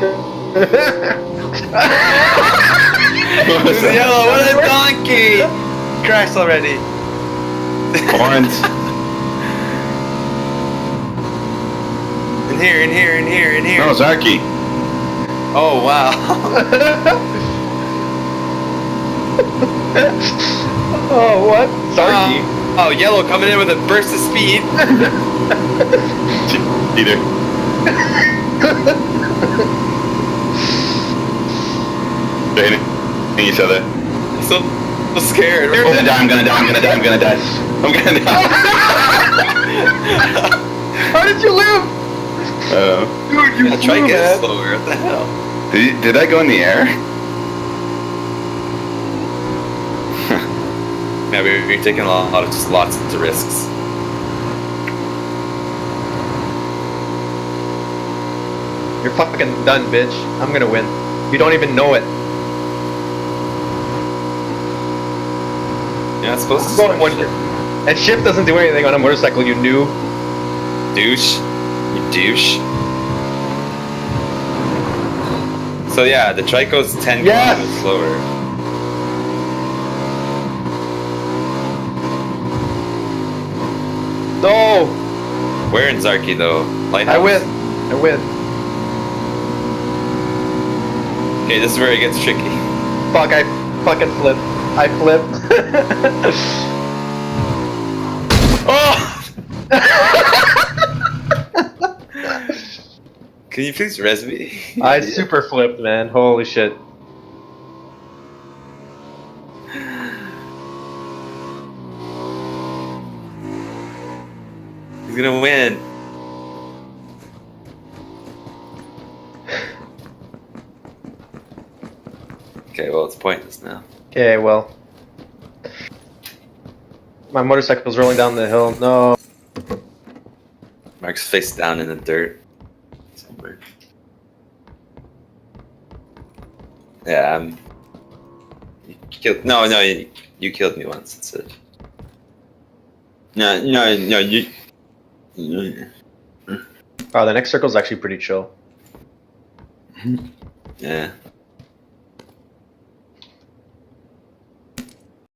Who's yellow? What a donkey! Crashed already. Orange. In here, in here, in here, in here. No, Zarky. Oh, wow. Oh, what? Zarky. Oh, yellow coming in with a burst of speed. Either. They're hitting each other. I'm so scared. I'm gonna die, I'm gonna die, I'm gonna die, I'm gonna die. I'm gonna die. How did you live? Dude, you Try flew, to get man. slower. What the hell? Did I go in the air? Yeah, we're taking lots of risks. You're fucking done, bitch. I'm gonna win. You don't even know it. You're not supposed to. I'm going one. And shift doesn't do anything on a motorcycle, you noob. Douche. You douche. So yeah, the Trico's 10 Yes! kilometers slower. No! Where in Zarky though? Lighthouse? I win. I win. Okay, this is where it gets tricky. Fuck, I fucking flipped. I flipped. Oh! Can you please res me? I super flipped, man. Holy shit. He's gonna win. Okay, well it's pointless now. Okay, well. My motorcycle's rolling down the hill. No. Mark's face down in the dirt. Somewhere. Yeah, you killed. No, you killed me once. That's it. No, you. Wow, the next circle's actually pretty chill. Yeah.